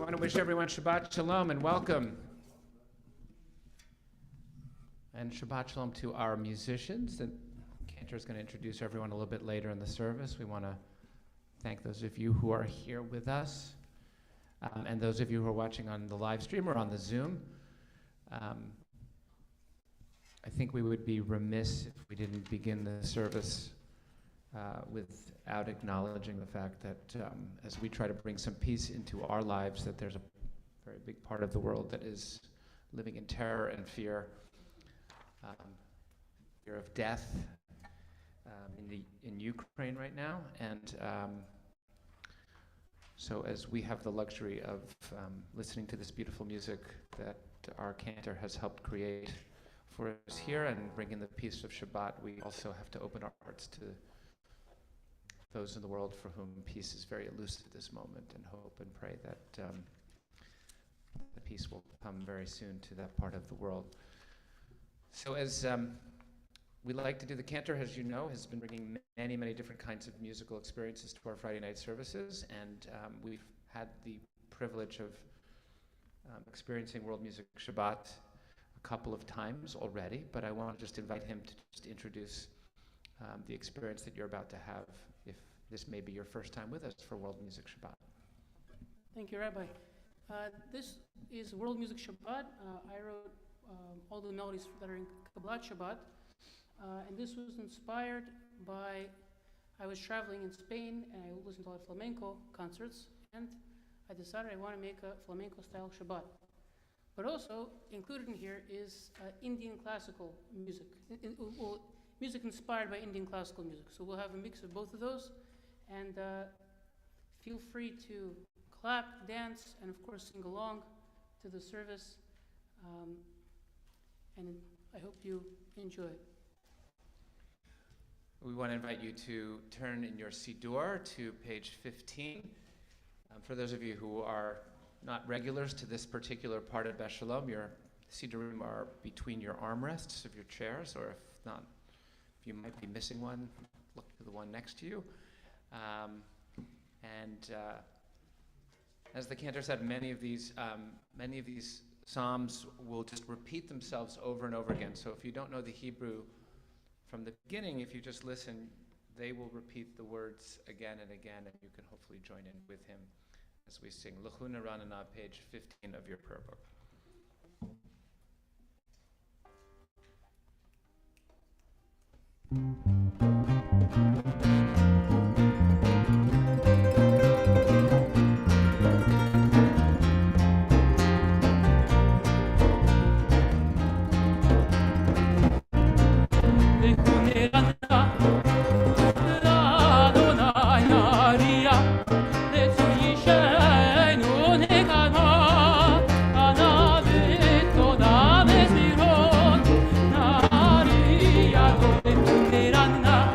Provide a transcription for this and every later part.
want to wish everyone Shabbat Shalom and welcome. And Shabbat Shalom to our musicians. And Cantor is going to introduce everyone a little bit later in the service. We want to thank those of you who are here with us, and those of you who are watching on the live stream or on the Zoom. I think we would be remiss if we didn't begin the service without acknowledging the fact that as we try to bring some peace into our lives, that there's a very big part of the world that is living in terror and fear, fear of death in Ukraine right now. And so as we have the luxury of listening to this beautiful music that our Cantor has helped create for us here and bring in the peace of Shabbat, we also have to open our hearts to those in the world for whom peace is very elusive at this moment, and hope and pray that the peace will come very soon to that part of the world. So as we like to do, the Cantor, as you know, has been bringing many, many different kinds of musical experiences to our Friday night services, and we've had the privilege of experiencing World Music Shabbat a couple of times already, but I want to just invite him to just introduce the experience that you're about to have, if this may be your first time with us for World Music Shabbat. Thank you, Rabbi. This is World Music Shabbat. I wrote all the melodies that are in Kabbalat Shabbat, and this was inspired by, I was traveling in Spain and I listened to a lot of flamenco concerts, and I decided I want to make a flamenco style Shabbat. But also included in here is Indian classical music, music inspired by Indian classical music. So we'll have a mix of both of those, and feel free to clap, dance, and of course sing along to the service. And I hope you enjoy it. We want to invite you to turn in your Siddur to page 15. For those of you who are not regulars to this particular part of Beth Shalom, your Siddurim are between your armrests of your chairs, or if not, if you might be missing one, look to the one next to you. As the Cantor said, many of these psalms will just repeat themselves over and over again. So if you don't know the Hebrew from the beginning, if you just listen, they will repeat the words again and again, and you can hopefully join in with him as we sing L'chuna Ranana, page 15 of your prayer book. Anna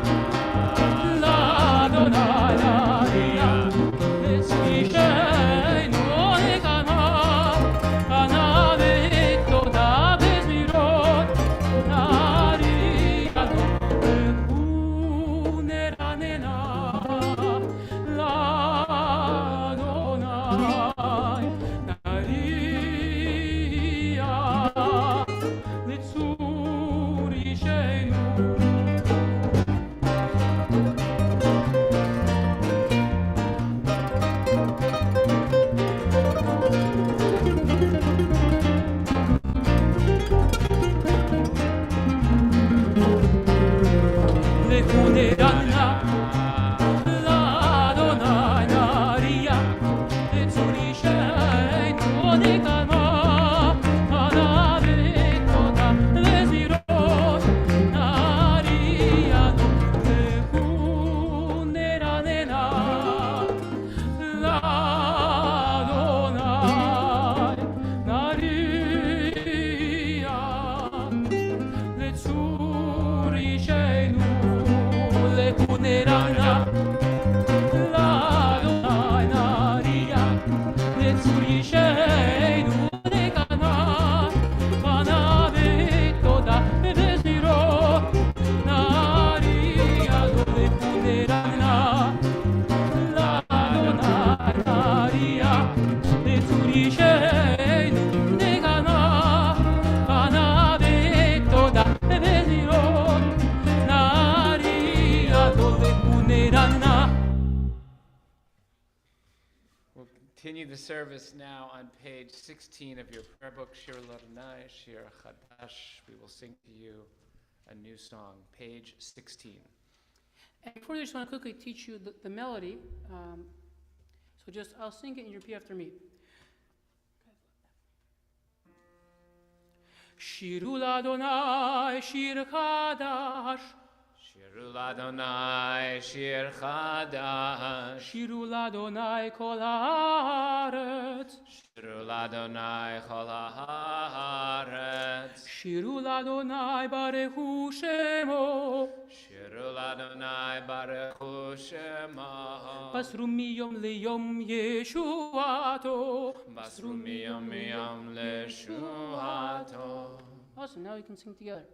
continue the service now on page 16 of your prayer book, Shir Ladonai, Shir Chadash. We will sing to you a new song, page 16. And before I just want to quickly teach you the melody. I'll sing it and you repeat after me. Shiru Ladonai, Shir Chadash. Shiru Ladonai, Shir Chadash. Shiru Ladonai kol haaretz. Shiru Ladonai chol haaretz. Shiru Ladonai barechu shemo. Shiru Ladonai barechu shemo. Basru miyom liyom Yeshuato. Basru miyom liyom Yeshuato. Awesome, now we can sing together.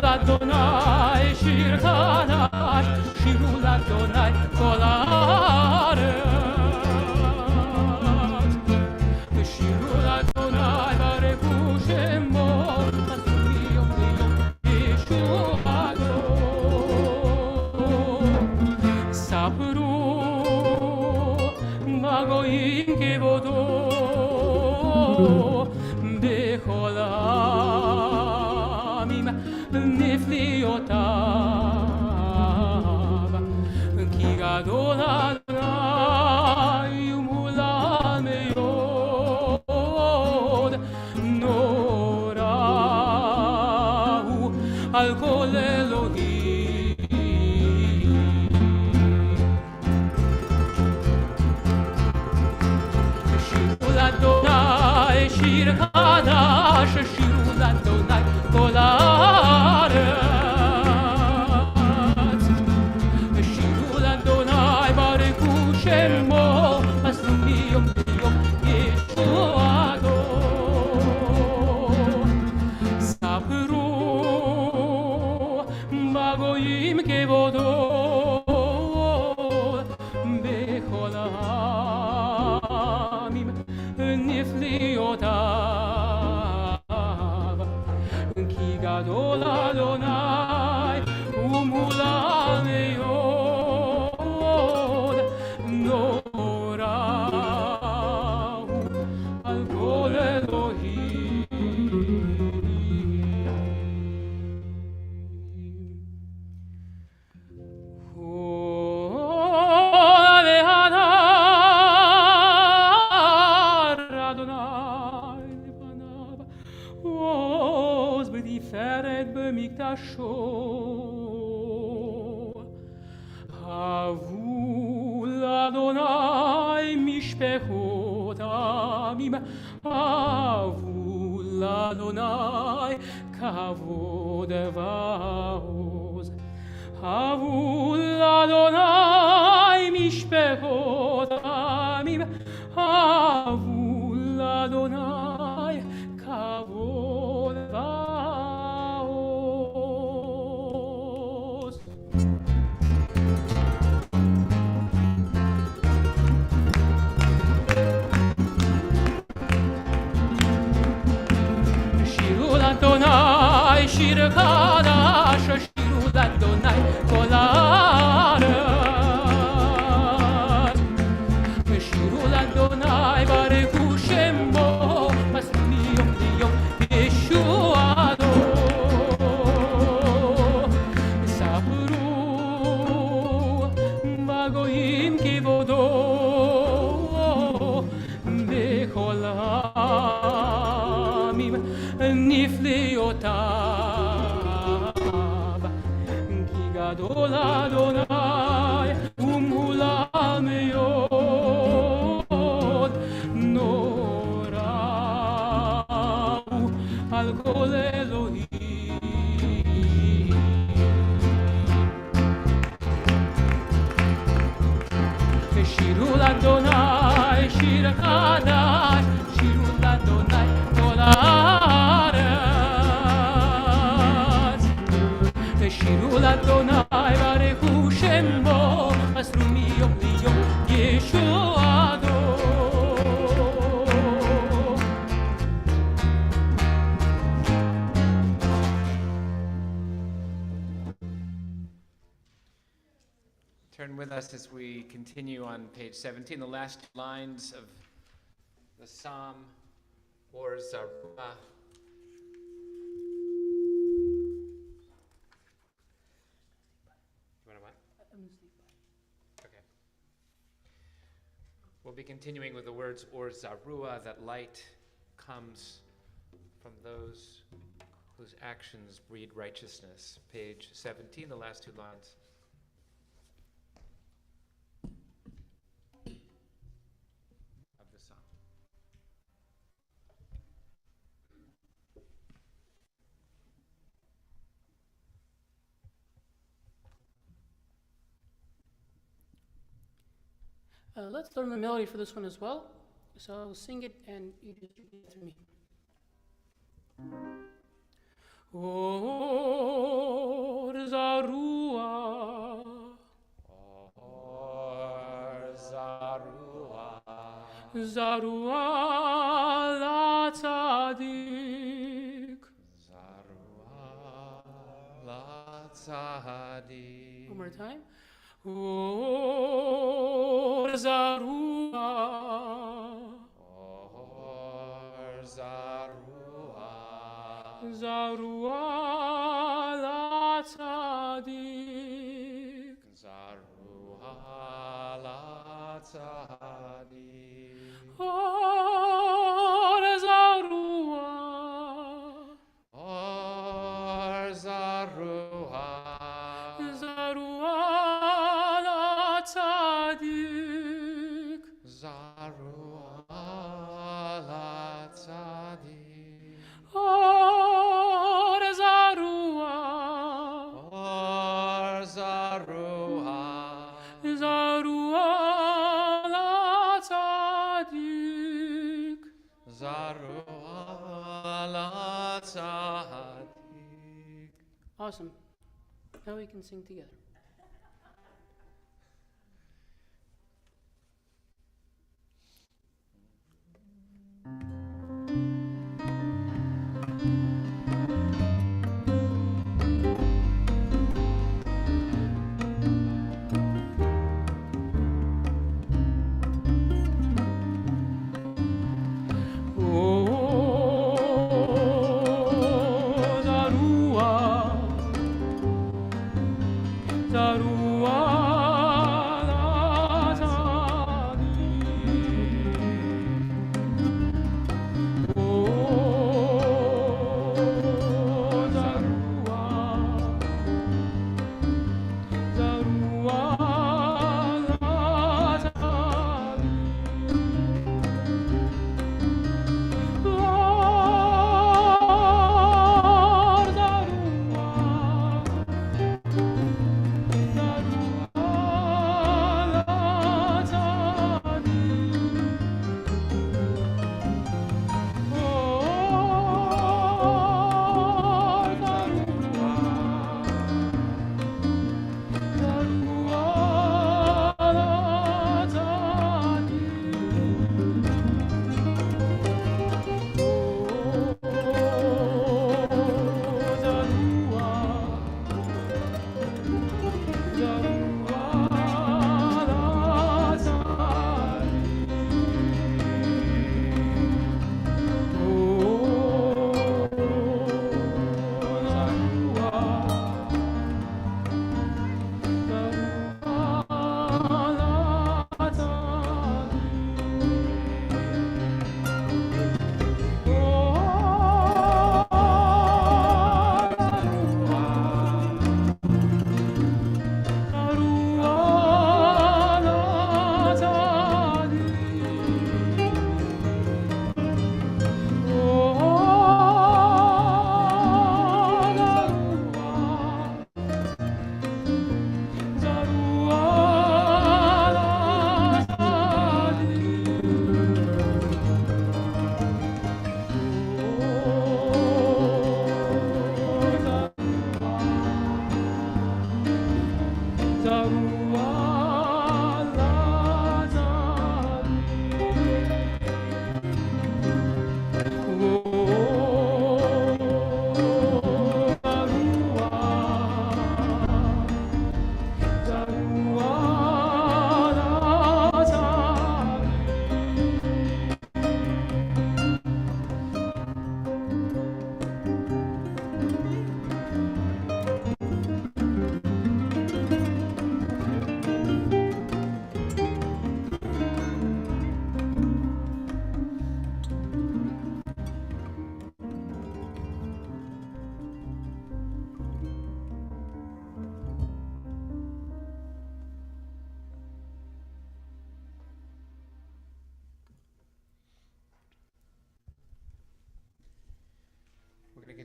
Ladonai, Shir Chadash, Shiru Ladonai, kol haaretz. Shiru Ladonai, barechu shemo, basru miyom liyom Yeshuato. Sapru magoyim kevodo, bechol נפליאותיו כי גדול אדוני ומהולל מאוד נורא הוא על כל אלוהים שירו לאדוני שיר חדש שירו לאדוני כל הארץ שירו לאדוני ברכו שמו מסרו מיום ליום ישועתו ספרו בגויים כבודו בכל העמים נפליאותיו כי גדול אדוני ומהולל מאוד נורא הוא על כל אלוהים והדר אדוני לפניו עוז בתפארת במקדשו הבו לאדוני משפחות עמים הבו לאדוני כבוד ועוז הבו לאדוני משפחות עמים הבו לאדוני כבוד ועוז שירו לאדוני שיר חדש שירו לאדוני כל הארץ שירו לאדוני ברכו שמו מסרו מיום ליום ישועתו ספרו בגויים כבודו בכל העמים נפליאותיו כי גדול אדוני ומהולל מאוד נורא הוא על כל אלוהים l'Adonai, shir Adonai, shiru l'Adonai, kol haaretz. Shiru l'Adonai, barechu shemo, asru miyom liyom Yeshuado. Turn with us as we continue on page 17, the last lines of the psalm, Or Zarua. You want to what? Okay. We'll be continuing with the words, Or Zarua, that light comes from those whose actions breed righteousness. Page 17, the last two lines. Of the psalm. Let's learn the melody for this one as well. So I'll sing it and you just repeat after me. Or Zarua, Or Zarua, Zarua la tzadik. Zarua la tzadik. One more time. Or Zarua, Or Zarua, Zarua la tzadik. Zarua la tzadik. Or Zarua, Or Zarua, Zarua la tzadik. Zarua la tzadik. Or Zarua, Or Zarua, Zarua la tzadik. Zarua la tzadik. Awesome. Now we can sing together.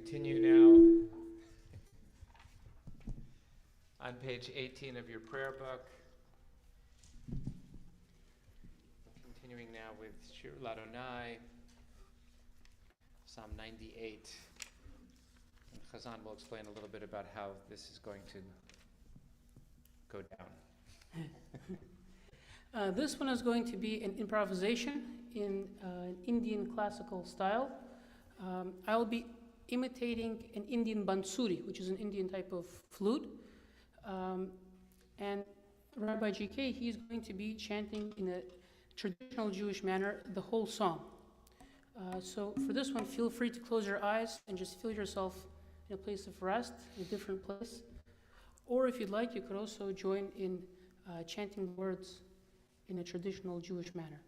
continue now on page 18 of your prayer book. Continuing now with Shir Ladonai, Psalm 98. And Chazan will explain a little bit about how this is going to go down. This one is going to be an improvisation in an Indian classical style. I will be imitating an Indian bansuri, which is an Indian type of flute. And Rabbi GK, he's going to be chanting in a traditional Jewish manner the whole song. So for this one, feel free to close your eyes and just feel yourself in a place of rest, in a different place. Or if you'd like, you could also join in chanting words in a traditional Jewish manner.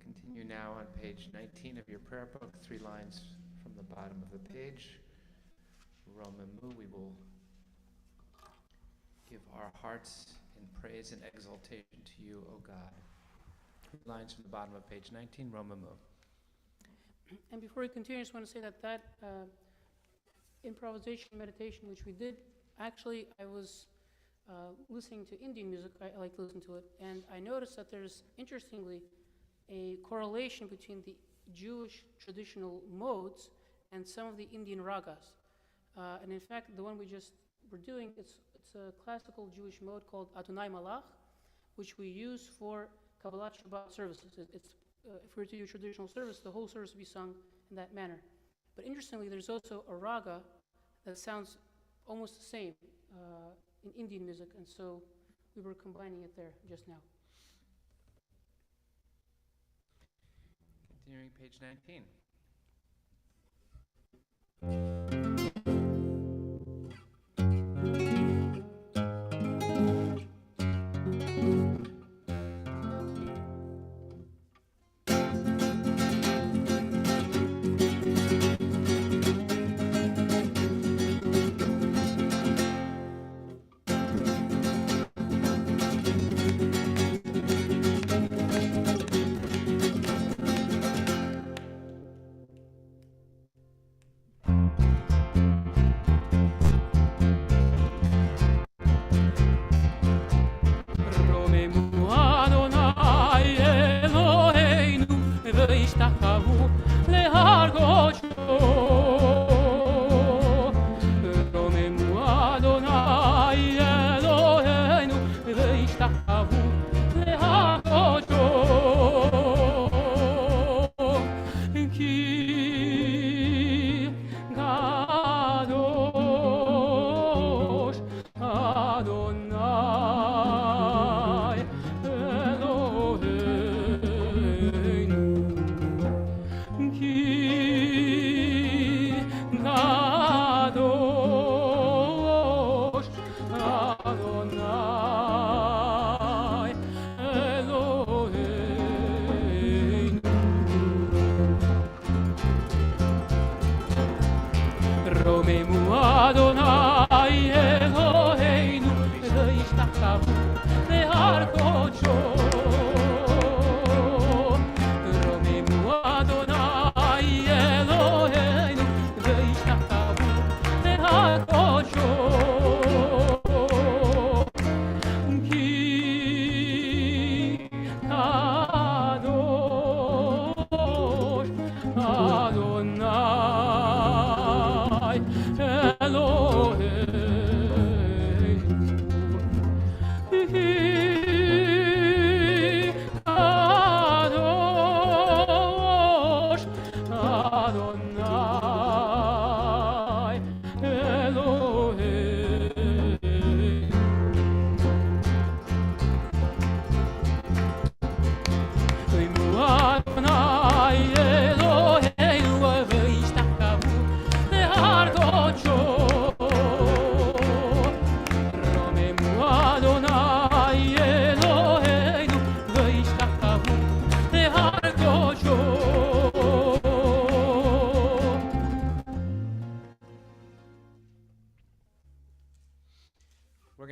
Continue now on page 19 of your prayer book, 3 lines from the bottom of the page. Romamu, we will give our hearts in praise and exaltation to you, O God. 3 lines from the bottom of page 19, Romamu. And before we continue, I just want to say that improvisation meditation, which we did, actually, I was listening to Indian music. I like to listen to it. And I noticed that there's, interestingly, a correlation between the Jewish traditional modes and some of the Indian ragas. And in fact, the one we just were doing, it's a classical Jewish mode called Adonai Malach, which we use for Kabbalat Shabbat services. It's if we were to do traditional service, the whole service would be sung in that manner. But interestingly, there's also a raga that sounds almost the same in Indian music, and so we were combining it there just now. Continuing page 19.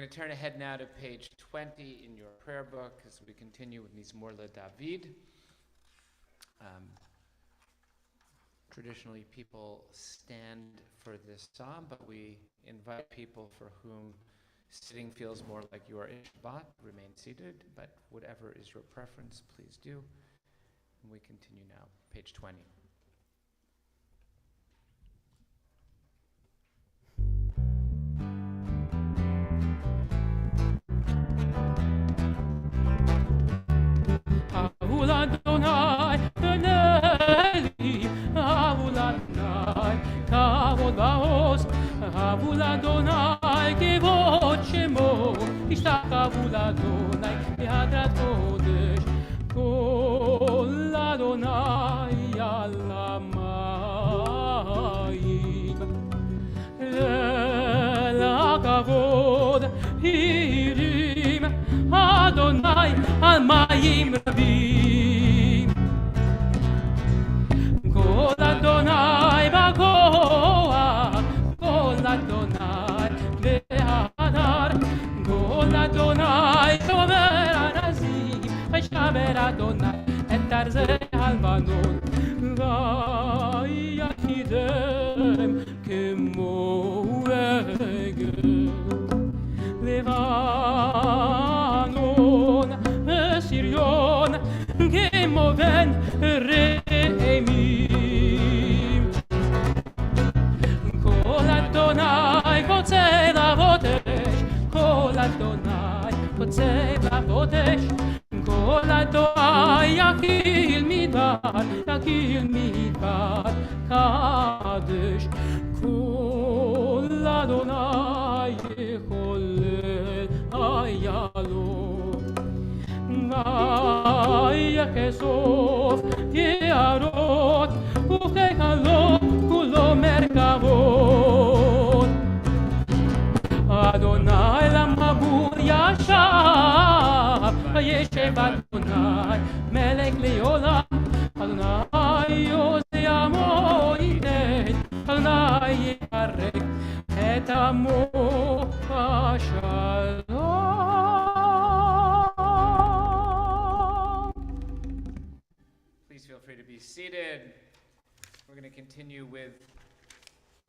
Turn ahead now to page 20 in your prayer book as we continue with Mizmor LeDavid. Traditionally, people stand for this psalm, but we invite people for whom sitting feels more like you are in Shabbat, remain seated, but whatever is your preference, please do. And we continue now, page 20. Adonai, Beneli, Avul Adonai, Kavod Baos, Avul Adonai, Kevod Shemo, Ishtachavul Adonai, Be'adrat Kodesh, Kol Adonai Alamayim, El HaKavod, Hirim, Adonai, Almayim Rabim, Kol Adonai Bagoa, Kol Adonai Be'adar, Kol Adonai Shomer Arazim, V'Shamer Adonai קודש, כל התורה יקיל מדבר קדש, כל אדוני יחולל היה לו, ויחשוף יערות וככלות כולו מרכבות. אדוני למבור ישב, וישב אדוני מלך לעולם. אדוני עושה עמו ייתן, אדוני יפרק את עמו בשלום. Please feel free to be seated. We're going to continue with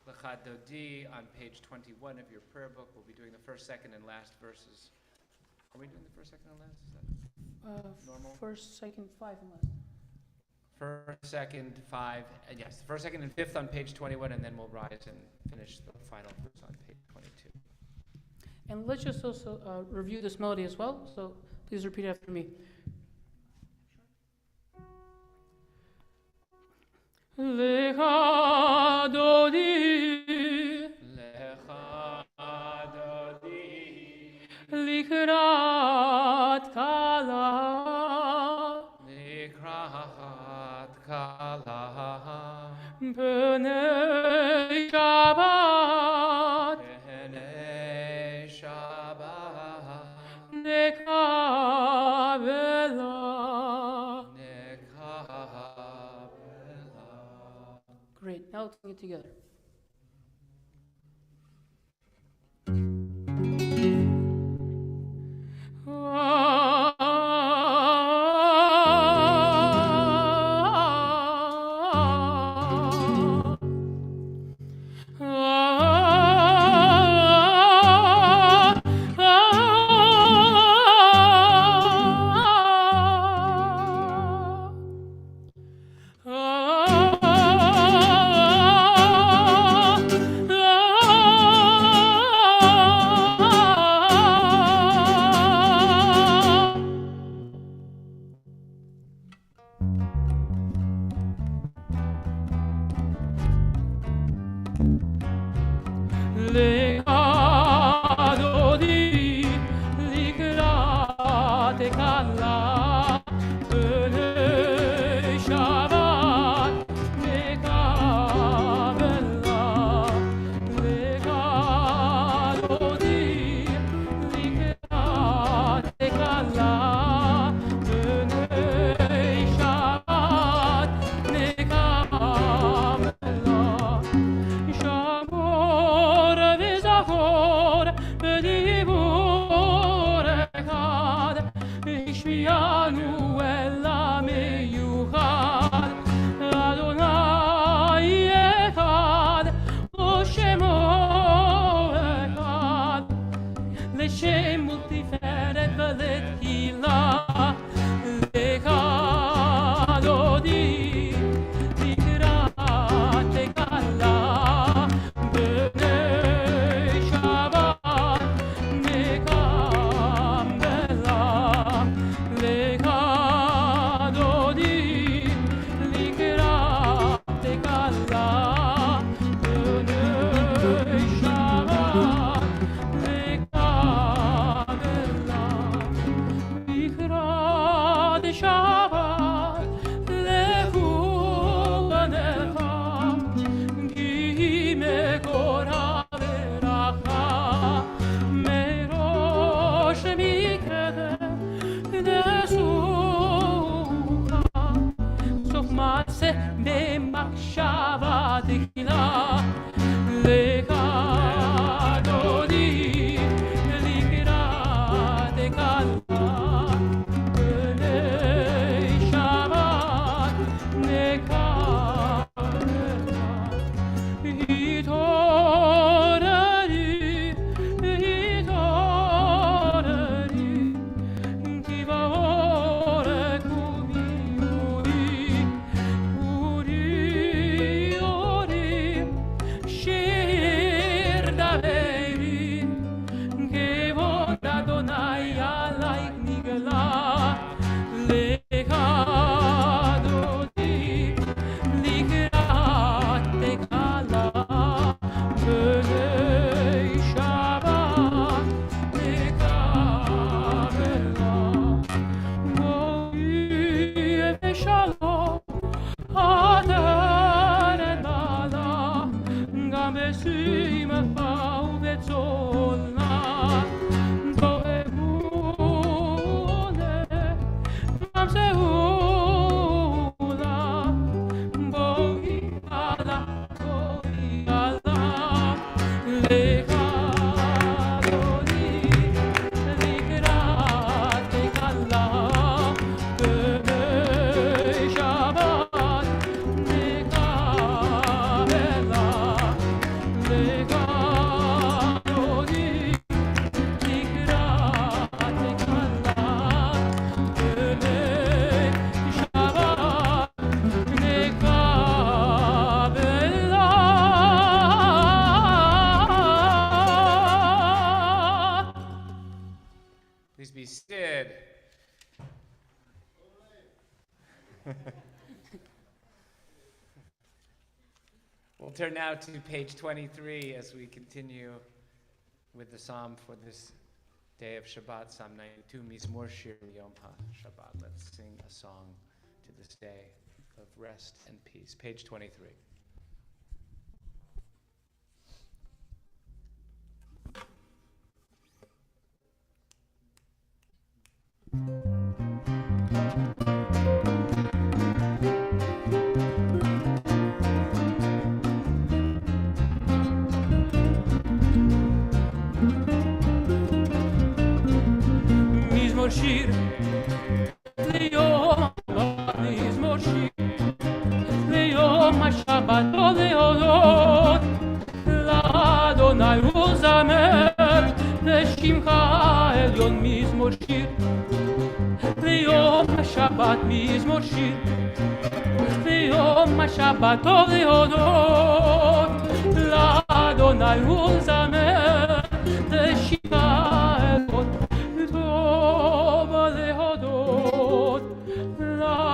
Lechad Dodi on page 21 of your prayer book. We'll be doing the first, second, and last verses. Are we doing the first, second, and last? Is that normal? First, second, 5 and last. First, second, 5, and yes, first, second, and fifth on page 21, and then we'll rise and finish the final verse on page 22. And let's just also review this melody as well. So please repeat after me. Lecha Dodi, Lecha Dodi, Likrat Kala, Likrat Kala, B'nei Shabbat, B'nei Shabbat, Nekabela. Great, now let's sing it together. Ikra Please be seated. We'll turn now to page 23 as we continue with the psalm for this day of Shabbat, Psalm 92, Mizmor Shir Yom HaShabbat. Let's sing a song to this day of rest and peace. Page 23. Mizmor Shir Liyom Mizmor Shir Liyom HaShabbat Leodot LaAdonai Uzamer Leshimcha Elyon Mizmor Shir Liyom HaShabbat Mizmor Shir Liyom HaShabbat Leodot LaAdonai Uzamer Leshimcha Elyon טוב להודות לאדוני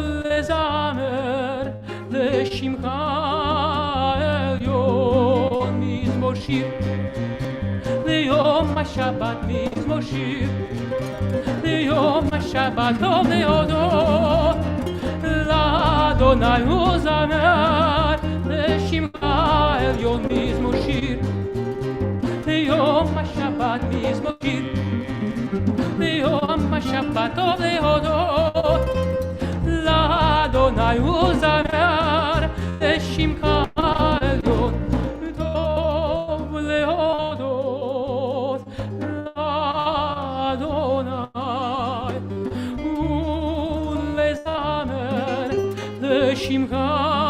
ולזמר לשמך העליון מזמור שיר ליום השבת מזמור שיר ליום השבת טוב להודות לאדוני ולזמר לשמך העליון מזמור שיר ליום השבת מזמור שיר ליום השבת טוב להודות לאדוני ולזמר לשמך העליון טוב להודות לאדוני ולזמר לשמך העליון.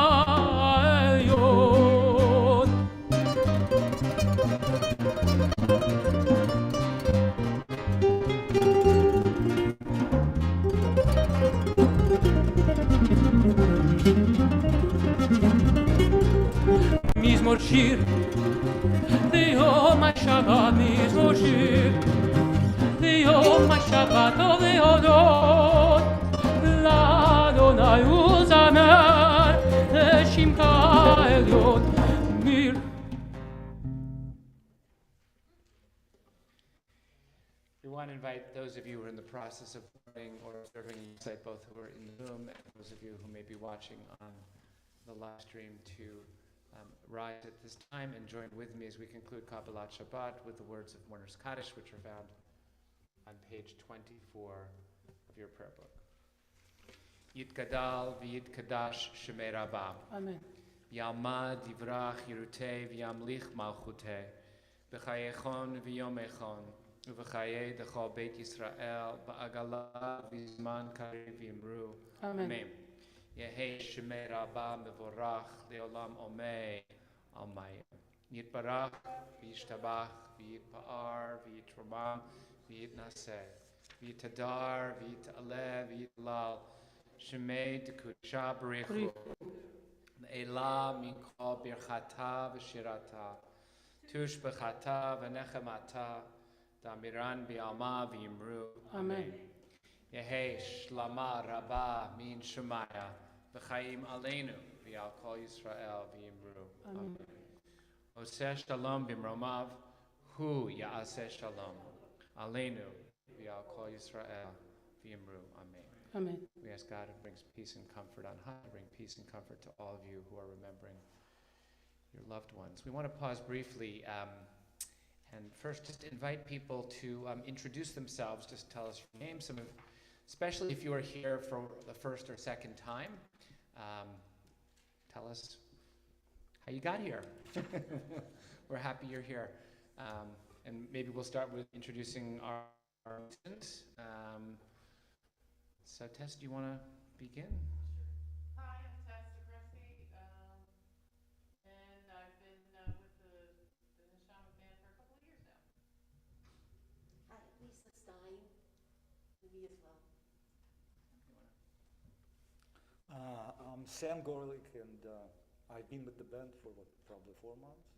מזמור שיר ליום השבת מזמור שיר ליום השבת טוב להודות לאדוני ולזמר לשמך העליון. We want to invite those of you who are in the process of learning or observing insight, both who are in the room and those of you who may be watching on the live stream, to rise at this time and join with me as we conclude Kabbalat Shabbat with the words of Mourner's Kaddish, which are found on page 24 of your prayer book. Yitgadal v'yitkadash shemei Rabba. Amen. Yalmad yivrach yirutei v'yamlich malchutei. B'chayechon v'yomechon. U'v'chayei d'chol Beit Yisrael. Ba'agala v'zman karev v'imru. Amen. Amen. Yehei shemei Rabba mevorach leolam omei almayim. Yitbarach v'yishtabach v'yitpa'ar v'yitromam v'yitnaseh v'yitadar v'yit'aleh v'yitlal shemei d'kudsha b'richu Elah min kol birchata v'shirata tush b'chata v'nechemata damiran b'alma v'yimru. Amen. Yehei shlama rabba min shemaya v'chaim aleinu v'al kol Yisrael v'yimru. Amen. Oseh shalom b'mromav hu ya'aseh shalom aleinu v'al kol Yisrael v'yimru. Amen. Amen. We ask God who brings peace and comfort on high, bring peace and comfort to all of you who are remembering your loved ones. We want to pause briefly and first just invite people to introduce themselves, just tell us your name, especially if you are here for the first or second time. Tell us how you got here. We're happy you're here. And maybe we'll start with introducing our students. So Tess, do you want to begin? Hi, I'm Tess DeGressy, and I've been with the Neshama band for a couple of years now. Hi, Lisa Stein, me as well. I'm Sam Gorlick, and I've been with the band for probably 4 months.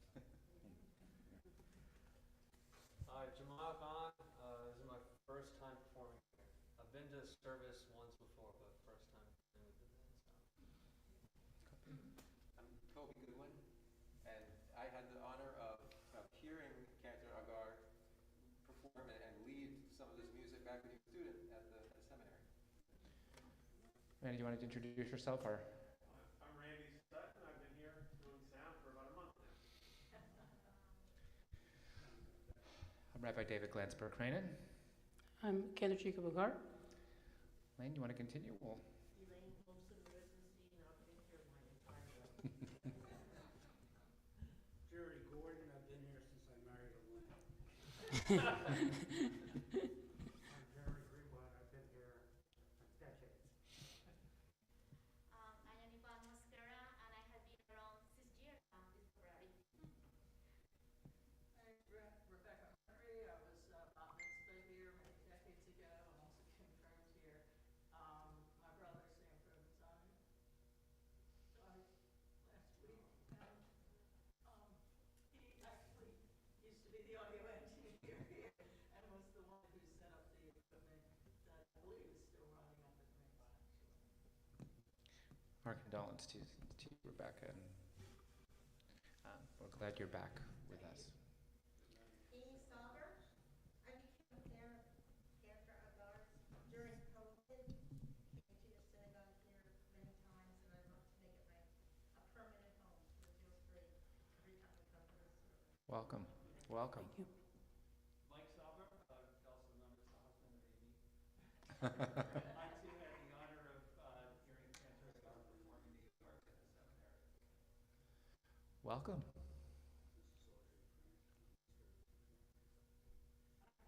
Hi, Jamal Khan. This is my first time performing here. I've been to service once before, but first time performing with the band. I'm Toby Goodwin, and I had the honor of hearing Cantor Agar perform and lead some of this music back when he was a student at the seminary. Randy, you wanted to introduce yourself, or? I'm Randy Sutton. I've been here doing sound for about a month now. I'm Rabbi David Glanzberg-Krainin. I'm Cantor Agar. Lane, you want to continue? Well, Elaine Wilson, residency, and I've been here my entire life. Jerry Gordon, I've been here since I married Elaine. I'm Jerry Greenblatt, I've been here decades. I am Yvonne Mosquera, and I have been around 6 years now this February. I'm Rebecca Henry. I was bat mitzvah here many decades ago and also confirmed here. My brother Sam Provenzano died last week, and he actually used to be the audio engineer here and was the one who set up the equipment that I believe is still running up at Main actually. our condolence to Rebecca, and we're glad you're back with us. Amy Sauber, I became a Cantor Agar during COVID. Came to your synagogue here many times, and I'd love to make it a permanent home, so it feels great every time we come to this service. Welcome. Welcome. Thank you. Mike Sauber, also known as the husband of Amy. I too had the honor of hearing Cantor Agar performing the Agar at the seminary. Welcome.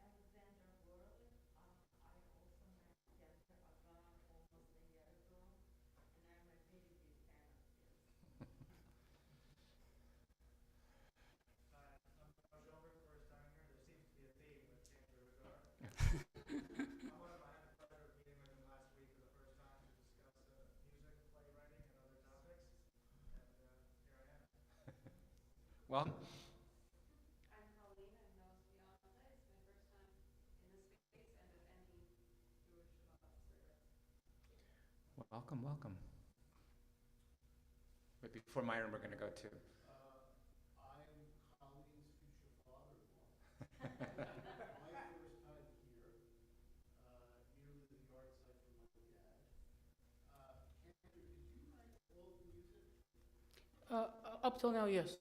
Alexander Worley, I also met Cantor Agar almost a year ago, and I'm a really big fan of his. I'm Schoenberg, first time here. There seems to be a theme with Cantor Agar. However, I had the pleasure of meeting with him last week for the first time to discuss music, playwriting, and other topics. And here I am. Well, I'm Colleen. I'm Noah's fiance. It's my first time in this space and at any Jewish Shabbat service. welcome, welcome. But before Myron, we're going to go to. I'm Colleen's future father-in-law. My first time here, nearly the yard site for my dad. Cantor, did you write all the music? Up till now, yes.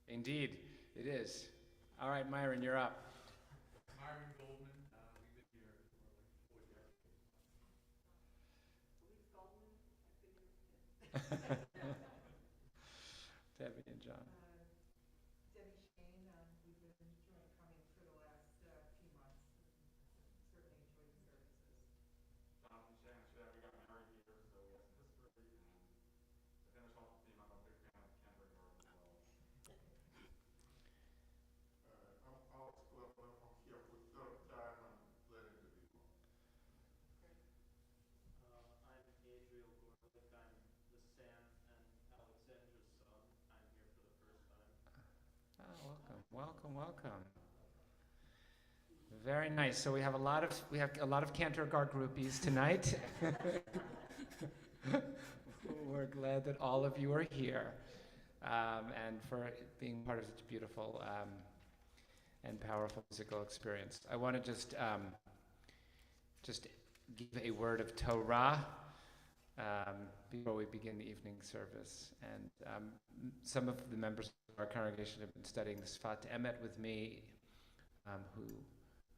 Indeed, it is. All right, Myron, you're up. Myron Goldman. We've been here for like 4 decades. Louise Goldman. I've been here. Debbie and John. Debbie Shane. We've been enjoying coming for the last few months. Certainly enjoyed the services. Jonathan Shannon, we got married here, so we have some history. And to finish off the theme, I'm a big fan of Cantor Agar as well. I'm Alex Glover. I'm here for the third time. I'm glad to be here. I'm Adriel Gorlick. I'm the Sam and Alexandra's son. I'm here for the first time. Oh, welcome, welcome. Very nice. So we have a lot of Cantor Agar groupies tonight. We're glad that all of you are here, and for being part of such a beautiful and powerful musical experience. I want to just give a word of Torah before we begin the evening service. And some of the members of our congregation have been studying the Sfat Emet with me, who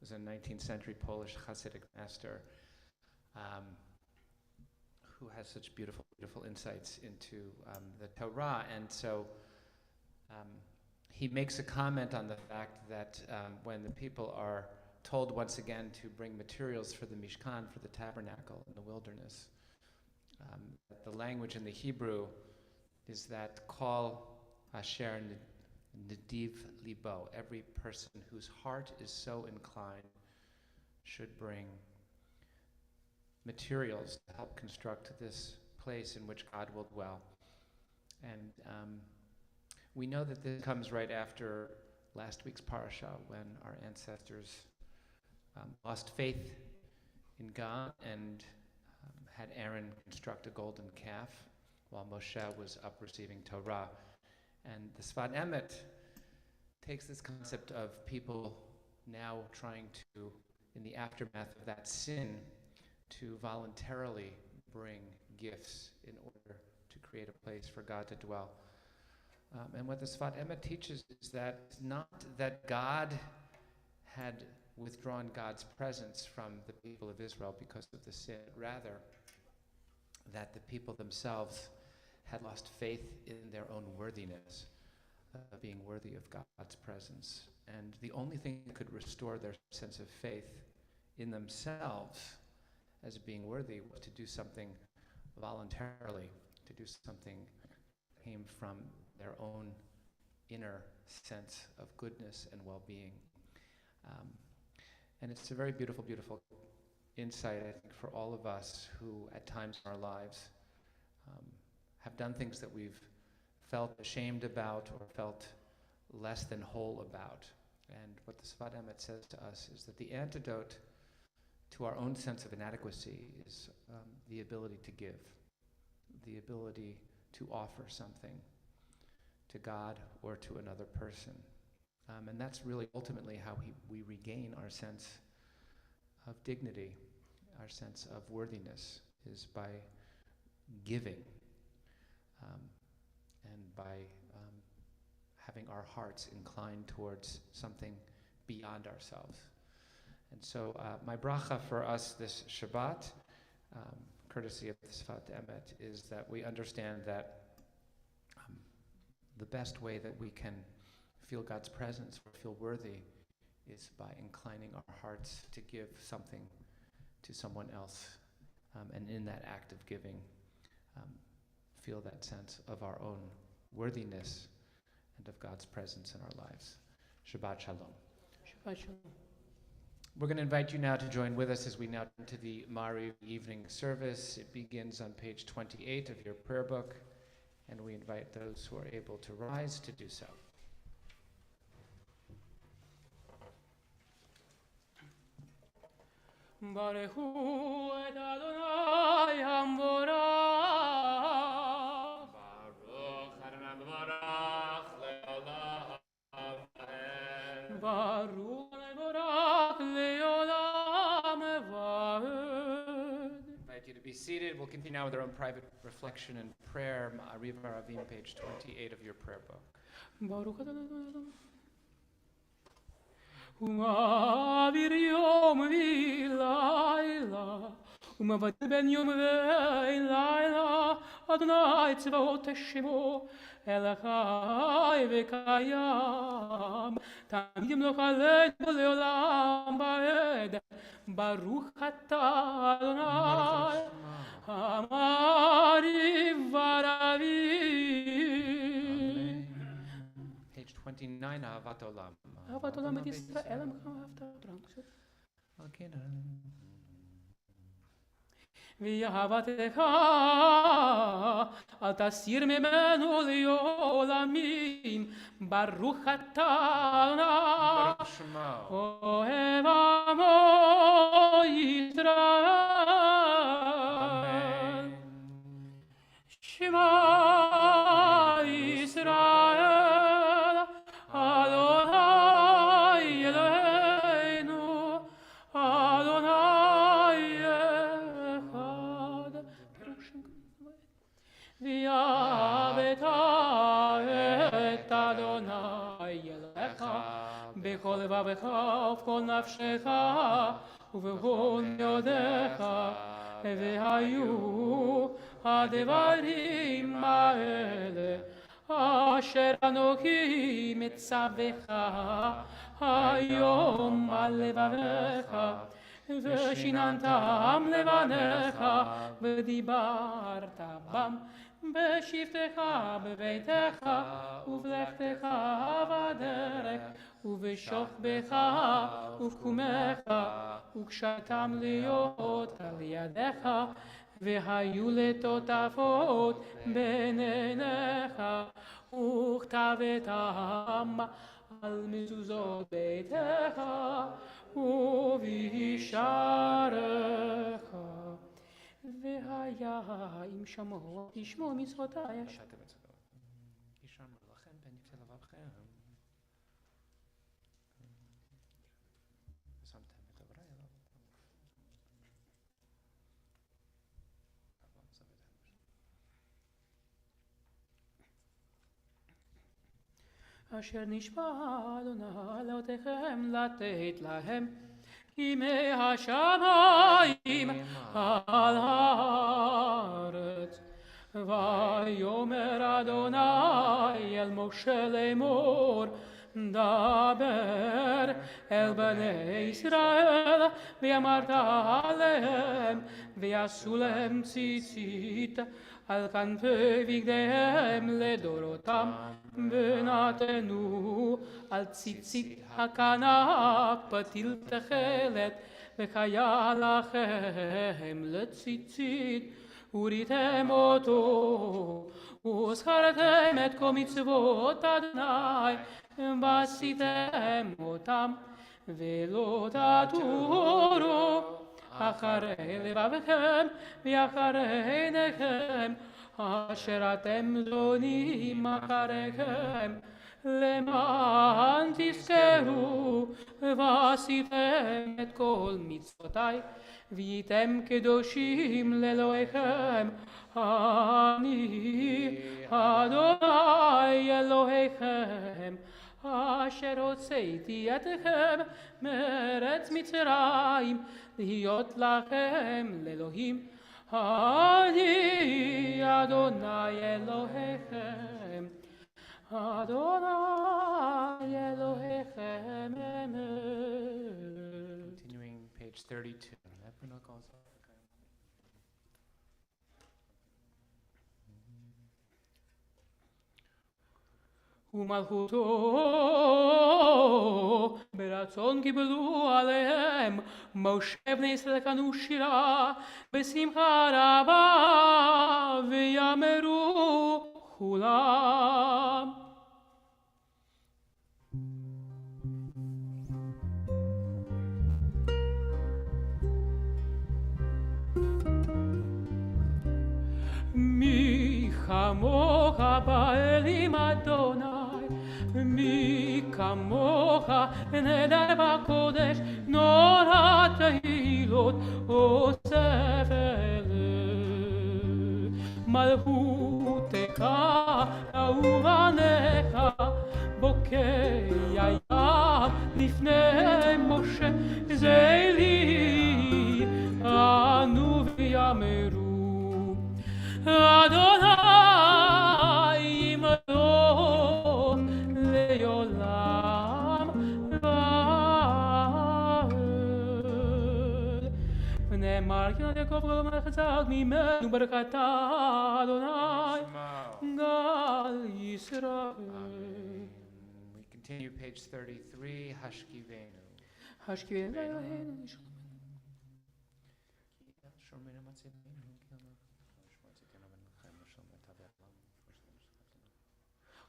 was a 19th century Polish Hasidic master, who has such beautiful insights into the Torah. And so he makes a comment on the fact that when the people are told once again to bring materials for the Mishkan, for the tabernacle in the wilderness, the language in the Hebrew is that call asher nediv libo. Every person whose heart is so inclined should bring materials to help construct this place in which God will dwell. And we know that this comes right after last week's parasha, when our ancestors lost faith in God and had Aaron construct a golden calf while Moshe was up receiving Torah. And the Sfat Emet takes this concept of people now trying to, in the aftermath of that sin, to voluntarily bring gifts in order to create a place for God to dwell. And what the Sfat Emet teaches is that not that God had withdrawn God's presence from the people of Israel because of the sin, rather that the people themselves had lost faith in their own worthiness, being worthy of God's presence. And the only thing that could restore their sense of faith in themselves as being worthy was to do something voluntarily, to do something that came from their own inner sense of goodness and well-being. And it's a very beautiful, beautiful insight, I think, for all of us who at times in our lives have done things that we've felt ashamed about or felt less than whole about. And what the Sfat Emet says to us is that the antidote to our own sense of inadequacy is the ability to give, the ability to offer something to God or to another person. And that's really ultimately how we regain our sense of dignity, our sense of worthiness, is by giving and by having our hearts inclined towards something beyond ourselves. And so my bracha for us this Shabbat, courtesy of the Sfat Emet, is that we understand that the best way that we can feel God's presence or feel worthy is by inclining our hearts to give something to someone else. And in that act of giving, feel that sense of our own worthiness and of God's presence in our lives. Shabbat Shalom. Shabbat Shalom. We're going to invite you now to join with us as we now turn to the Mariv evening service. It begins on page 28 of your prayer book, and we invite those who are able to rise to do so. Barechu et Adonai Hamvorach. Baruch Adonai Hamvorach le'olam. Amen. Baruch Hamvorach le'olam va'ed. I invite you to be seated. We'll continue now with our own private reflection and prayer. Mariv Aravim, page 28 of your prayer book. Baruch Adonai. Umavir yom v'layla, umavad ben yom v'layla, Adonai tzvaot Shemo, Elachai v'kayam, Tamid yimloch aleinu le'olam va'ed, Baruch atah Adonai, Amariv v'aravim. Page 29, Ahavat Olam. אהבת עולם את ישראל, עמך אהבת אותם. Okay, ואהבתך אל תסיר ממנו לעולמים, ברוך אתה Baruch Shema. אוהב עמו ישראל. שמע ישראל, Adonai Eloheinu, Adonai Echad. V'yaveta et Adonai Elohecha, b'chol levavecha ובכל נפשך, ובכל מאודיך, והיו הדברים האלה אשר אנוכי מצווך היום על לבביך, ושיננתם לבניך, ודיברת בם בשבתך בביתך, ובלכתך בדרך, ובשוכבך ובקומך, וקשתם להיות על ידיך, והיו לטוטפות בין עיניך, וכתבתם על מזוזות ביתך ובשעריך. והיה אם שמוע תשמעו מצוותי אשר ישמרו לכם בנפשי לבבכם. ושמתם את דברי אליו. אשר נשבע אדוני אלוהיכם לתת להם ימי השמיים על הארץ. ויאמר אדוני אל משה לאמור, דבר אל בני ישראל ואמרת עליהם, ויעשו להם ציצית על כנפי בגדיהם לדורותם, ונתנו על ציצית הכנף פתיל תכלת, וכהיה לכם לציצית, וריתם אותו, וזכרתם את כל מצוות אדוני, ועשיתם אותם, ולא תטורו אחרי לבבכם ואחרי עיניכם, אשר אתם זונים אחריכם, למען תזכרו ועשיתם את כל מצוותי, והייתם קדושים לאלוהיכם. אני אדוני אלוהיכם, אשר הוצאתי אתכם מארץ מצרים, להיות לכם לאלוהים. אני אדוני אלוהיכם, אדוני אלוהיכם אמת. Continuing page 32. ומלכותו ברצון קיבלו עליהם, משה בני ישראל קנו שירה בשמחה רבה, ויאמרו כולם. מי כמוך באלים אדוני, מי כמוך נדר בקודש, נורא תהילות אוסף אלה. מלכותך אהוב עליך, בוקע ים לפני משה, זה לי ענו ויאמרו אדוני עמדו לעולם ועד. ונאמר כי נתן יעקב גדול מלך צעק ממנו ברכת אדוני גל ישראל. We continue page 33, Hashkivenu. השכיבנו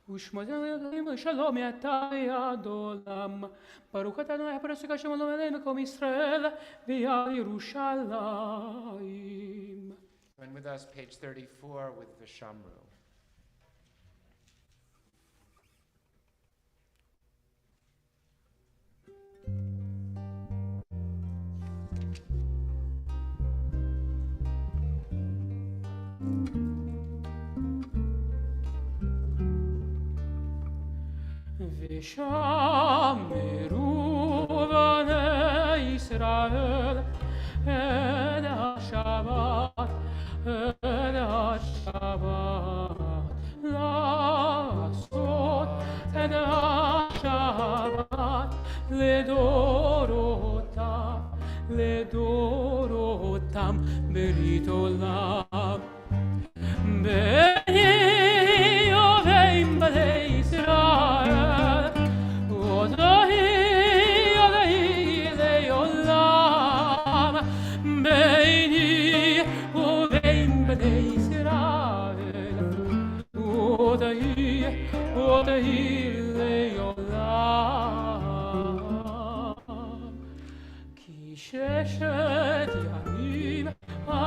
ושמותינו אלוהים שלום אתה יד עולם. ברוך אתה אדוני פרסך שלום עלינו מקום ישראל ועל ירושלים. And with us, page 34 with Vishamru. ושמרו בני ישראל את השבת, את השבת, לעשות את השבת לדורותם, לדורותם ברית עולם. בני ובן בני ישראל, אדוני אלוהי לעולם. בני ובן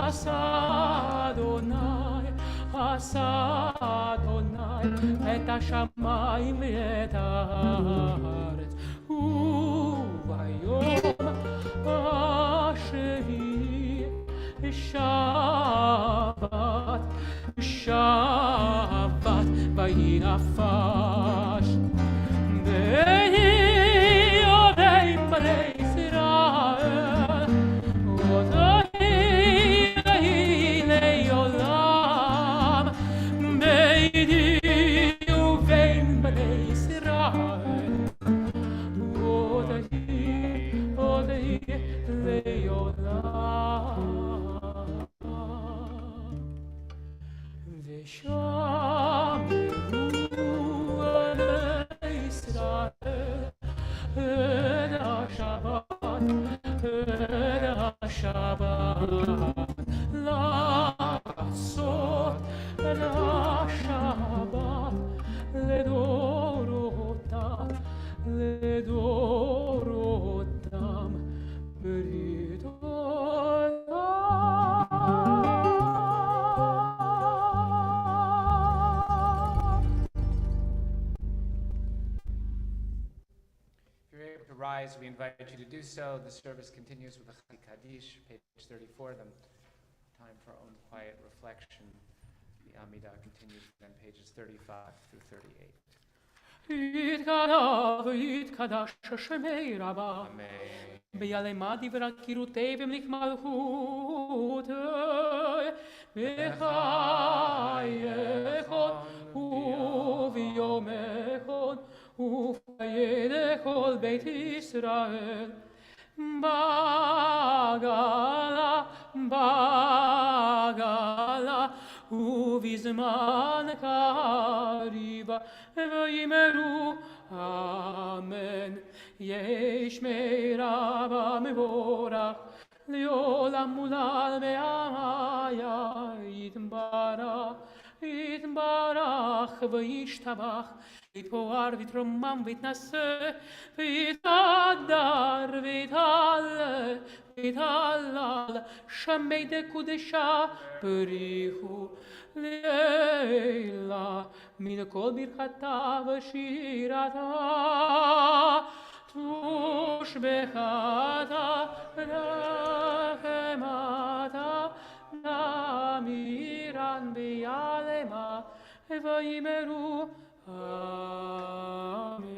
עשה אדוני, עשה אדוני את השמיים ואת הארץ, וביום השביעי שבת, שבת וינפש בימים בני ישראל, ותהי לעולם ביני ובין בני ישראל, ותהי לעולם. ושמרו בני ישראל את השבת, את השבת, לעשות את השבת לדורותם, לדורותם ברית Rise, we invite you to do so. The service continues with the Chadi Kaddish, page 34, the time for our own quiet reflection. The Amidah continues on pages 35 through 38. יתקדש שמי רבה, ביעלמה דברה קירותי ומליך מלכותי, בחייכון וביומכון וחיי כל בית ישראל, בגלה, בגלה, ובזמן קריב, ויאמרו אמן. יש מרבה מבורך, לעולם ולעלמי עמיה, יתברך, יתברך וישתבח, יתפאר ויתרומם ויתנשא, ויתהדר ויתהלל, ויתהלל, שמי דקודשה בריחו לילה, מן כל ברכתה ושירתה, תושבחתה רחמתה, נמירן ביעלמה, ויאמרו אמן.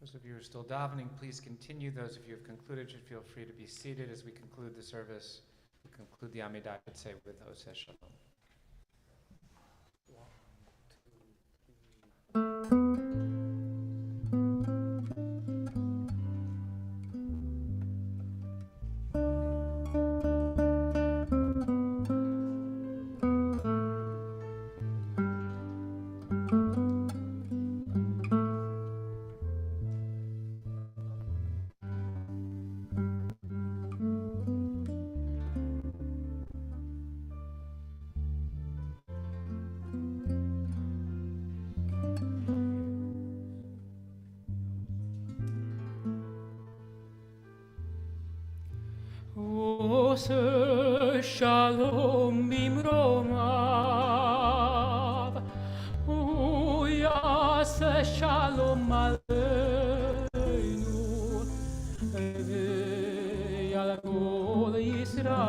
Those of you who are still davening, please continue. Those of you who have concluded should feel free to be seated as we conclude the service. We conclude the Amidah, I'd say, with Oseh Shalom. עושה שלום במרומיו, הוא יעשה שלום עלינו ועל כל ישראל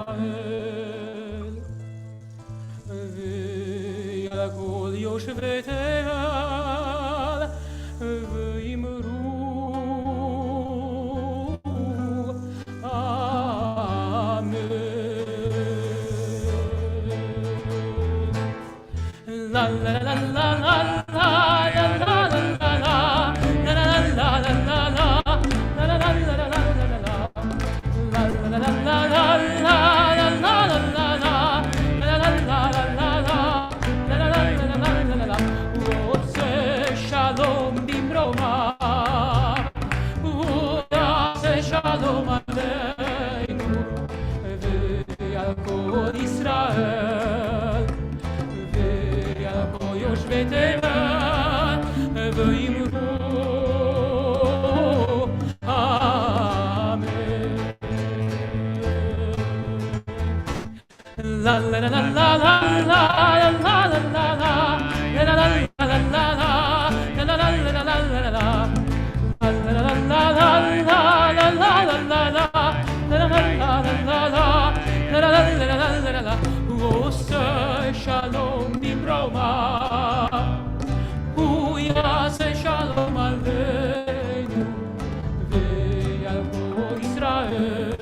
ועל כל יושבי תבל ואמרו la la la la la la la Shalom Nimroma, הוא יעשה שלום עלינו ועל כל ישראל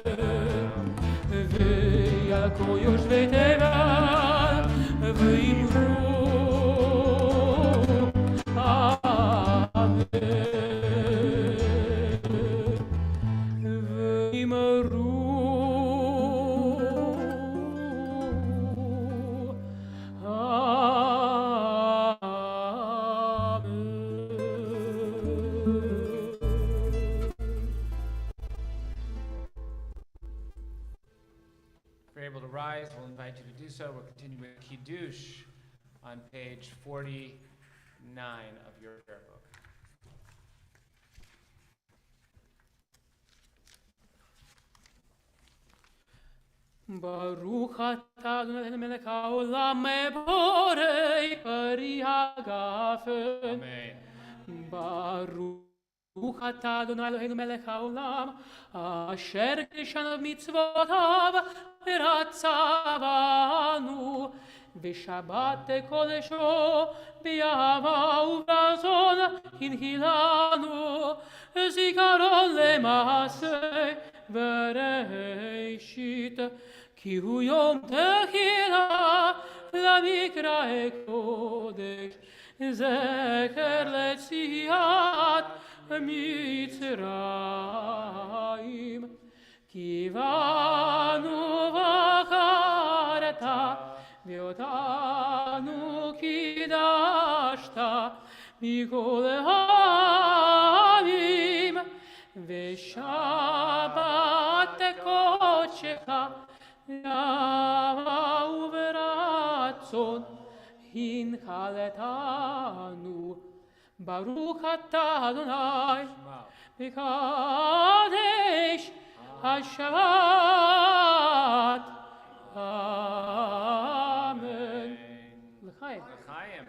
ועל כל יושבי תבל ואמרו אמן ואמרו Rise, we'll invite you to do so. We're continuing with Kiddush on page 49 of your prayer book. Baruch atah Adonai melech haolam borei pari hagafen. Amen. Baruch atah Adonai Eloheinu melech haolam asher kishanu mitzvotav ורצבנו בשבת קודשו באהבה וברצון הנחילנו זיכרון למעשה וראשית כי הוא יום תחילה למקרא קודש זכר ליציאת מצרים קיוונו בחרת ואותנו קידשת מכל העמים ושבת קודשך באהבה וברצון הנחלתנו ברוך אתה אדוני מקדש השבת. Amen. L'chaim. L'chaim.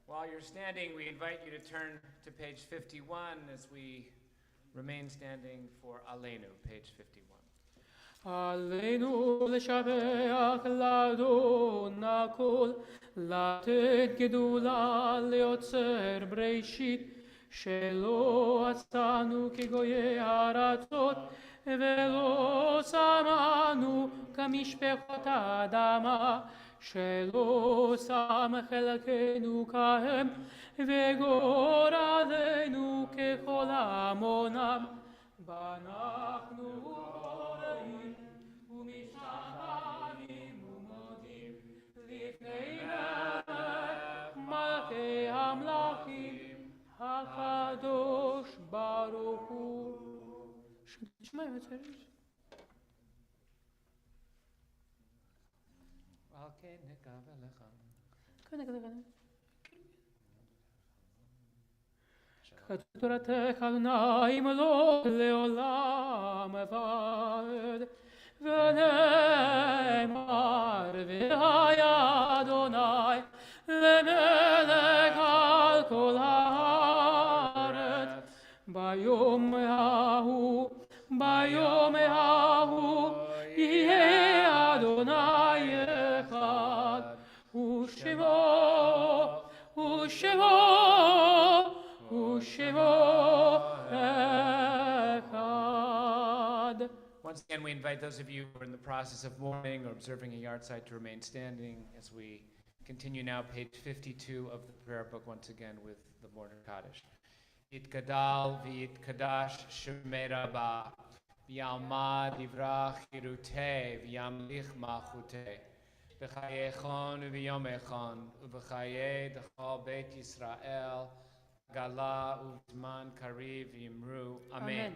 While you're standing, we invite you to turn to page 51 as we remain standing for Aleinu, page 51. עלינו לשבח לאדון הכל, לתת גדולה ליוצר בראשית, שלא עשנו כגויי הארצות, ולא שמנו כמשפחות האדמה, שלא שם חלקנו כהם, וגורלנו ככל המונם. ואנחנו קוראים ומשתחווים ומודים לפני מלך שמע, בסדר. תורתך אדוני מלוך לעולם ועד ונאמר והיה אדוני למלך על כל הארץ ביום ההוא יהיה אדוני אחד ושמו Once again, we invite those of you who are in the process of mourning or observing a yard site to remain standing as we continue now page 52 of the prayer book once again with the Mourner Kaddish. Yitgadal v'yitkadash shemei Rabba v'yalmad yivrach yirutei v'yamlich malchutei v'chayechon v'yomechon v'chayei d'chol Beit Yisrael Gala uv'zman kariv v'yimru. Amen.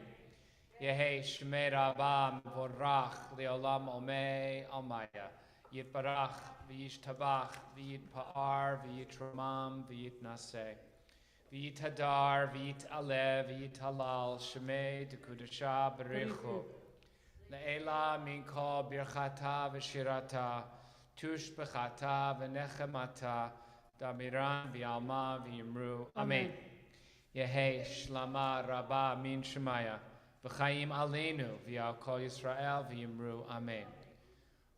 Yehei shemei Rabba mevorach leolam omei almaya yitbarach v'yishtabach v'yitpa'ar v'yitramam v'yitnaseh v'yitadar v'yitalev v'yitalal shemei dekudasha berichu le'ela min kol birchata v'shirata tush b'chata v'nechemata damiran v'yalma v'yimru. Amen. Yehei shlama rabba min shemaya v'chaim aleinu v'yal kol Yisrael v'yimru. Amen.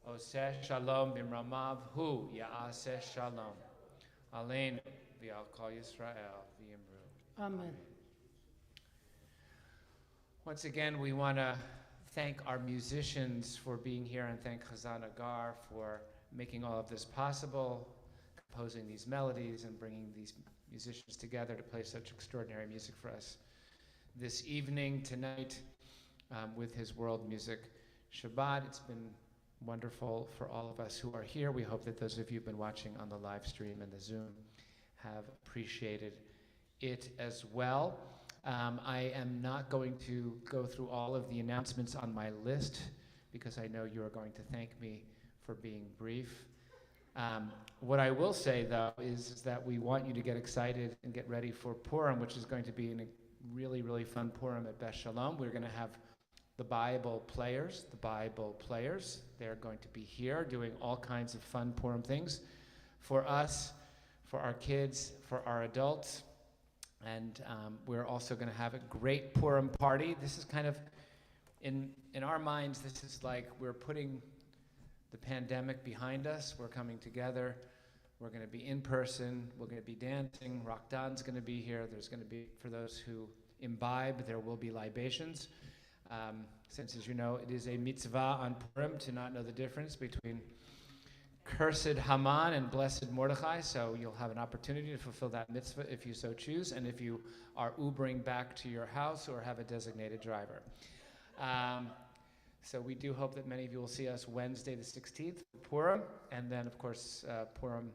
Oseh shalom b'mramav hu ya'aseh shalom aleinu v'yal kol Yisrael v'yimru. Amen. Once again, we want to thank our musicians for being here and thank Chazan Agar for making all of this possible, composing these melodies and bringing these musicians together to play such extraordinary music for us this evening, tonight, with his world music Shabbat. It's been wonderful for all of us who are here. We hope that those of you who've been watching on the live stream and the Zoom have appreciated it as well. I am not going to go through all of the announcements on my list because I know you are going to thank me for being brief. What I will say, though, is that we want you to get excited and get ready for Purim, which is going to be a really, really fun Purim at Beth Sholom. We're going to have the Bible players. They're going to be here doing all kinds of fun Purim things for us, for our kids, for our adults. And we're also going to have a great Purim party. This is kind of, in our minds, this is like we're putting the pandemic behind us. We're coming together. We're going to be in person. We're going to be dancing. Rakdan's going to be here. There's going to be, for those who imbibe, there will be libations. Since, as you know, it is a mitzvah on Purim to not know the difference between cursed Haman and blessed Mordechai, so you'll have an opportunity to fulfill that mitzvah if you so choose, and if you are Ubering back to your house or have a designated driver. So we do hope that many of you will see us Wednesday the 16th for Purim, and then, of course, Purim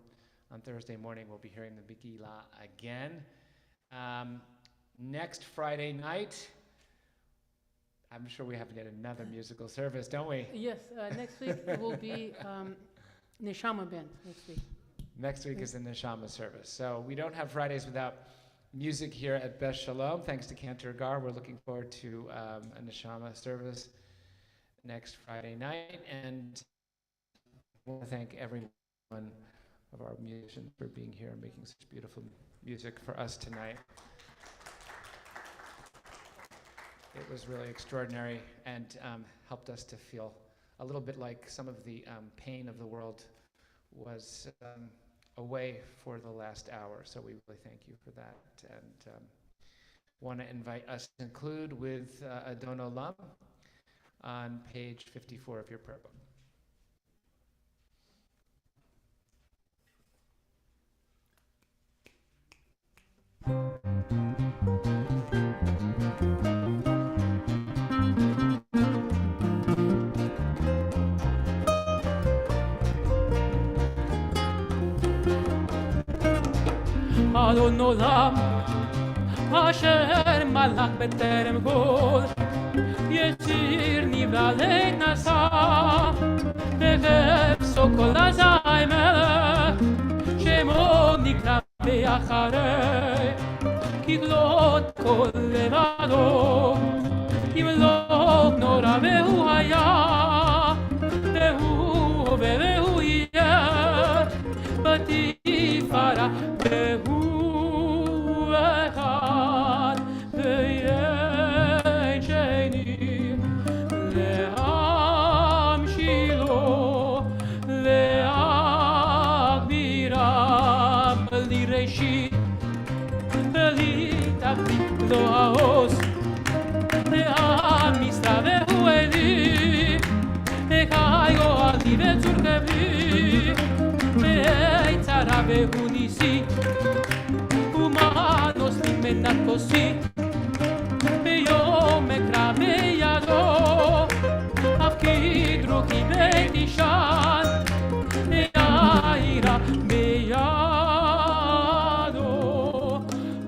on Thursday morning. We'll be hearing the Megillah again. Next Friday night, I'm sure we have yet another musical service, don't we? Yes, next week it will be Neshama Band next week. Next week is the Neshama service. So we don't have Fridays without music here at Beth Shalom. Thanks to Cantor Agar, we're looking forward to a Neshama service next Friday night. And I want to thank every one of our musicians for being here and making such beautiful music for us tonight. It was really extraordinary and helped us to feel a little bit like some of the pain of the world was away for the last hour. So we really thank you for that, and want to invite us to conclude with Adon Olam on page 54 of your prayer book. Adon Olam, Asher Malach B'Terem Kol, ישיר נבלע נשא וחפשו כל אזי מלך שמו נקרא באחרי כגלות כל לבדו ימלוך נורא והוא היה והוא הווה והוא יהיה בתפארה והוא אחד ואין שני להמשילו להגבירם לראשית ולתכלית לו העוז והמשרה והוא אלי וחי גואלי וצור קבלי ויצרה והוא ניסי ומנוס לי מנת כוסי ביום אקרא בידו אף כדרוכי בית אישן יאירה בידו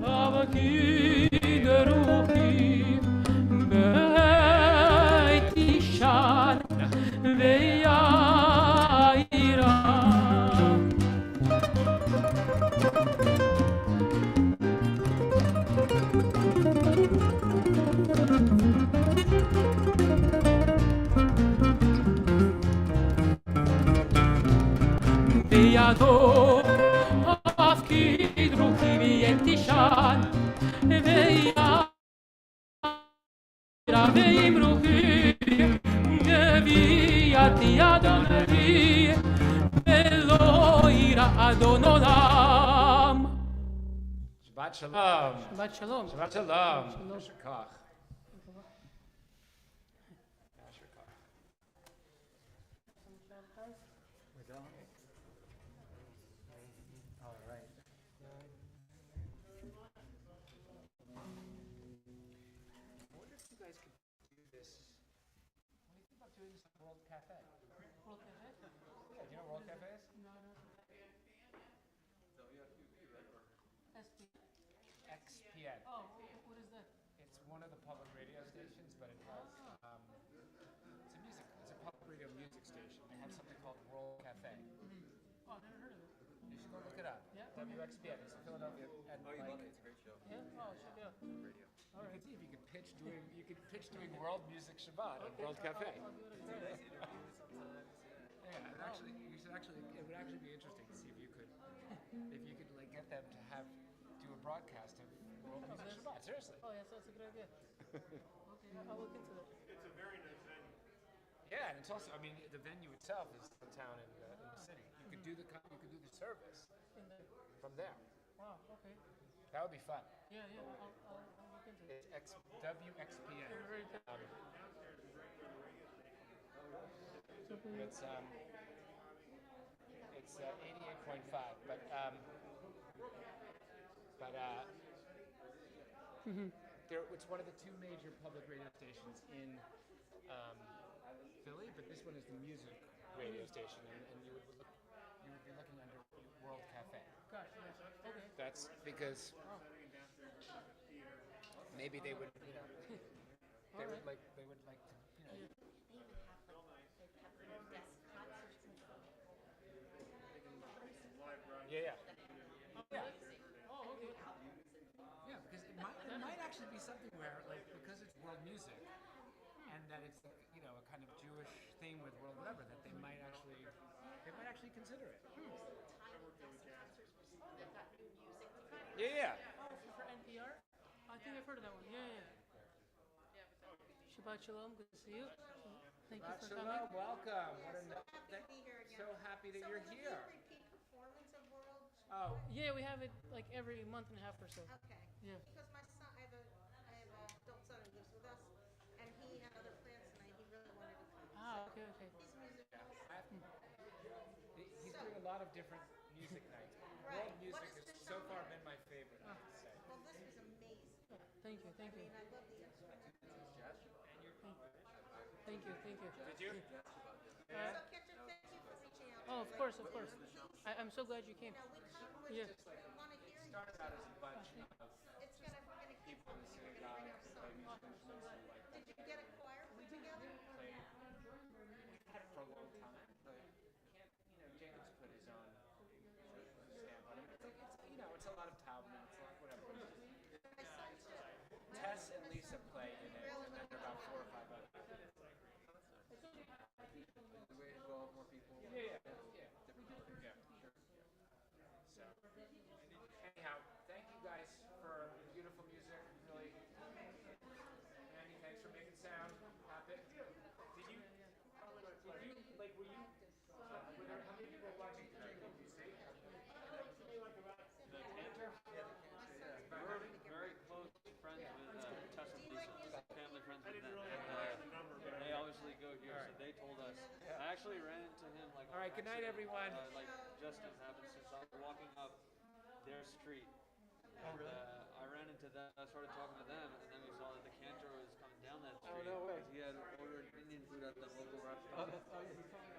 אף כדרוכי בית אישן ויאירה בידו אף כדרוכי בית אישן ויאירה ואמרוכי גביעתי אדון אבי ולא ירא אדון עולם. Shabbat Shalom. Shabbat Shalom. Shabbat Shalom. Shalom. Yasher koach. Yasher koach. We're done. All right. I wonder if you guys could do this. What do you think about doing this at World Cafe? World Cafe? Yeah, do you know what World Cafe is? No, no. XPN. Oh, what is that? It's one of the public radio stations, but it has it's a public radio music station. They have something called World Cafe. Oh, I never heard of it. You should go look it up. Yeah. WXPN. It's in Philadelphia. And Oh, you love it. It's a great show. Yeah? Oh, check it out. Radio. All You right. could see if you could pitch doing World Music Shabbat at World Cafe. I'll give it a try. Yeah, it would actually be interesting to see if you could like get them to do a broadcast of World Music Shabbat. Seriously. Oh, yes, that's a good idea. Okay, I'll look into that. It's a very nice venue. Yeah, and it's also, I mean, the venue itself is downtown in the city. You could do the service In there. from there. Wow, okay. That would be fun. Yeah, I'll look into it. It's WXPN. You're very good. It's 88.5, but it's one of the two major public radio stations in Philly, but this one is the music radio station, and you would be looking under World Cafe. Gosh, yes. Okay. That's because maybe they would, they would like to, Yeah. Oh, okay. Yeah, because it might actually be something where, like, because it's world music, and that it's a kind of Jewish theme with world whatever, that they might actually consider it. Yeah. Oh, for NPR? I think I've heard of that one. Yeah. Shabbat Shalom, good to see you. Thank you for coming. Shalom, welcome. What a Happy to be here again. so happy that you're So will here. you repeat performance of World? Oh, Yeah, we have it like every month and a half or so. Okay. Yeah. Because my son, I have a adult son who lives with us, and he had other plans tonight. He really wanted to come. Ah, okay. He's musicals. he's doing a lot of different music nights. Right. World music What is has the so song far that- been my favorite, I have to say. Well, this was amazing. Thank you. I mean, I love the instruments. Thank you. Did you? So, Cantor, thank you for reaching out. Oh, of course. I'm so glad you came. Now, which Yeah. want to hear? Started out as a bunch of We're gonna keep on. We're gonna bring up some. Did you you get a choir put together? Played. We've had it for a long time. Can't, Jacob's put his own stamp on it. It's a lot of Taubman, it's a lot whatever. My son too. Tess and Lisa play in it, and then there are about 4 or 5 others. The way to involve more people. Yeah. Different Yeah. So, anyhow, thank you guys for beautiful music. Really, Andy, thanks for making sound. Happen. Were you, were there, how many people were watching tonight? Did you see? The Cantor? We're very close friends with Tess and Lisa, family friends with them. And they obviously go here, so they told us. I actually ran into him like. All right, good night, everyone. Like just as happened since I was walking up their street. And, I ran into them, I started talking to them, and then we saw that the Cantor was coming down that street. no way. He had ordered Indian food at the local restaurant. He told me